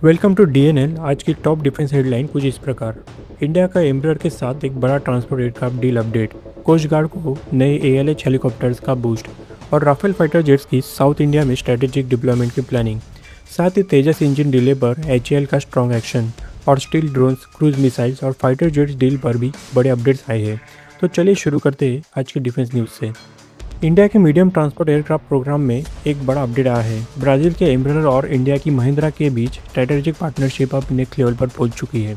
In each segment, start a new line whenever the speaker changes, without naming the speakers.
Welcome to DNL. आज की top defence headline कुछ इस प्रकार। इंडिया का एम्ब्रर के साथ एक बड़ा transport aircraft deal update, coast guard को नए एएलएच हेलीकॉप्टर्स का बूस्ट और राफेल फाइटर जेट्स की साउथ इंडिया में स्ट्रेटेजिक डिप्लॉयमेंट की प्लानिंग। साथ ही तेजस इंजन डिले पर एचएएल का स्ट्रॉन्ग एक्शन और स्टील ड्रोन्स, क्रूज मिसाइल्स और फाइटर जेट्स डील पर भी बड़े अपडेट्स आए हैं। तो चलिए शुरू करते हैं आज की डिफेंस न्यूज़ से। इंडिया के मीडियम ट्रांसपोर्ट एयरक्राफ्ट प्रोग्राम में एक बड़ा अपडेट आया है। ब्राज़ील के एम्ब्रर और इंडिया की महिंद्रा के बीच स्ट्रेटेजिक पार्टनरशिप अब नेक्स्ट लेवल पर पहुंच चुकी है।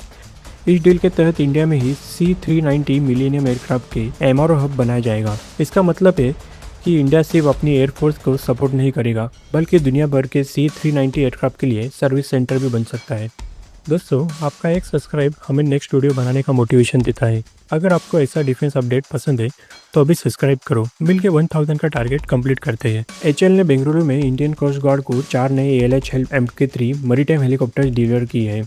इस डील के तहत इंडिया में ही C390 मिलेनियम एयरक्राफ्ट के एमआरओ हब बनाया जाएगा। इसका मतलब है कि इंडिया सिर्फ अपनी एयरफोर्स को सपोर्ट नहीं करेगा, बल्कि दुनिया भर के C390 एयरक्राफ्ट के लिए सर्विस सेंटर भी बन सकता है। दोस्तों, आपका एक सब्सक्राइब हमें नेक्स्ट वीडियो बनाने का मोटिवेशन देता है। अगर आपको ऐसा डिफेंस अपडेट पसंद है तो अभी सब्सक्राइब करो। मिलके 1000 का टारगेट कंप्लीट करते हैं। एचएएल ने बेंगलुरु में इंडियन कोस्ट गार्ड को 4 नए ALH MK3 maritime helicopters deliver किए हैं।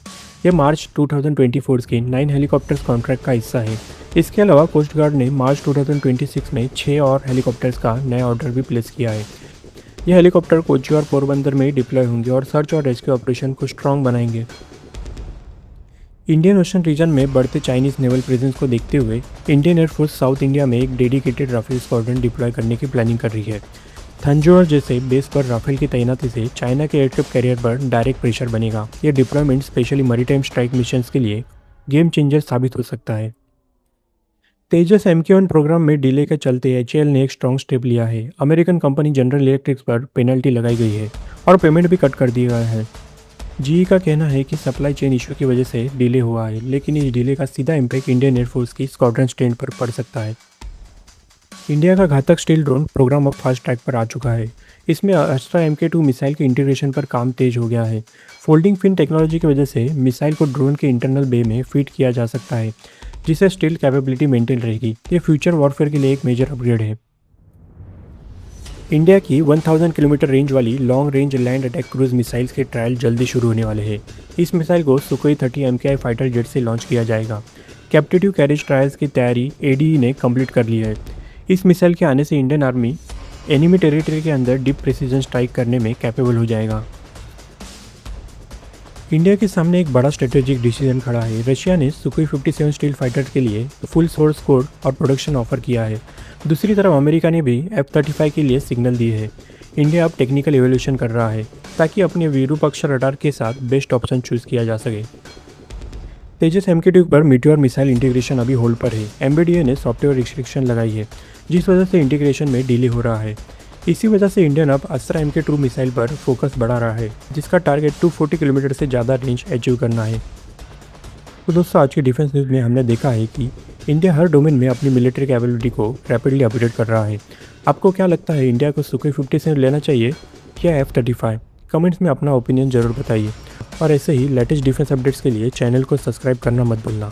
ये मार्च 2024 के 9 हेलीकॉप्टर्स कॉन्ट्रैक्ट का हिस्सा है। इसके अलावा कोस्ट गार्ड ने मार्च 2026 में 6 और हेलीकॉप्टर्स का नया ऑर्डर भी प्लेस किया है। ये हेलीकॉप्टर कोच्चि और पोरबंदर में डिप्लॉय होंगे और सर्च और रेस्क्यू ऑपरेशन को स्ट्रॉन्ग बनाएंगे। इंडियन ओशन रीजन में बढ़ते चाइनीज नेवल प्रेजेंस को देखते हुए इंडियन एयरफोर्स साउथ इंडिया में एक डेडिकेटेड राफेल स्क्वाड्रन डिप्लॉय करने की प्लानिंग कर रही है। थंजौर जैसे बेस पर राफेल की तैनाती से चाइना के एयरक्राफ्ट कैरियर पर डायरेक्ट प्रेशर बनेगा। ये deployment specially maritime strike missions के लिए गेम चेंजर साबित हो सकता है। तेजस MK1 प्रोग्राम में डिले के चलते एचएएल ने एक स्ट्रॉन्ग स्टेप लिया है। अमेरिकन कंपनी जनरल इलेक्ट्रिक पर पेनल्टी लगाई गई है और पेमेंट भी कट कर दिया गया है। जीई का कहना है कि सप्लाई चेन इशू की वजह से डिले हुआ है, लेकिन इस डिले का सीधा इम्पैक्ट इंडियन एयरफोर्स की स्क्वाड्रन स्ट्रेंथ पर पड़ सकता है। इंडिया का घातक स्टील ड्रोन प्रोग्राम अब फास्ट ट्रैक पर आ चुका है। इसमें अस्त्रा MK2 मिसाइल के इंटीग्रेशन पर काम तेज हो गया है। फोल्डिंग फिन टेक्नोलॉजी की वजह से मिसाइल को ड्रोन के इंटरनल बे में फिट किया जा सकता है, जिससे स्टील कैपेबिलिटी मेंटेन रहेगी। ये फ्यूचर वॉरफेयर के लिए एक मेजर अपग्रेड है। इंडिया की 1000 किलोमीटर रेंज वाली long range land attack cruise missiles के ट्रायल जल्दी शुरू होने वाले हैं। इस मिसाइल को सुखोई 30 MKI फाइटर जेट से लॉन्च किया जाएगा। कैप्टिव कैरेज ट्रायल्स की तैयारी ADE ने कंप्लीट कर ली है। इस मिसाइल के आने से इंडियन आर्मी एनिमी टेरिटरी के अंदर डीप प्रिसीजन स्ट्राइक करने में कैपेबल हो जाएगा। इंडिया के सामने एक बड़ा स्ट्रेटेजिक डिसीजन खड़ा है। रशिया ने सुखोई 57 स्टील फाइटर के लिए फुल सोर्स कोड और प्रोडक्शन ऑफर किया है। दूसरी तरफ अमेरिका ने भी F-35 के लिए सिग्नल दिए है। इंडिया अब टेक्निकल इवोल्यूशन कर रहा है ताकि अपने विरूपाक्ष रडार के साथ बेस्ट ऑप्शन चूज़ किया जा सके। तेजस MK2 पर मीटियोर मिसाइल इंटीग्रेशन अभी होल्ड पर है। MBDA ने सॉफ्टवेयर रिस्ट्रिक्शन लगाई है, जिस वजह से इंटीग्रेशन में डिले हो रहा है। इसी वजह से इंडियन अब अस्त्रा MK2 मिसाइल पर फोकस बढ़ा रहा है, जिसका टारगेट 240 किलोमीटर से ज़्यादा रेंज अचीव करना है। तो दोस्तों, आज की डिफेंस न्यूज़ में हमने देखा है कि इंडिया हर डोमेन में अपनी मिलिट्री कैपेबिलिटी को रैपिडली अपग्रेड कर रहा है। आपको क्या लगता है, इंडिया को सुखोई 57 लेना चाहिए या F-35? कमेंट्स में अपना ओपिनियन ज़रूर बताइए और ऐसे ही लेटेस्ट डिफेंस अपडेट्स के लिए चैनल को सब्सक्राइब करना मत भूलना।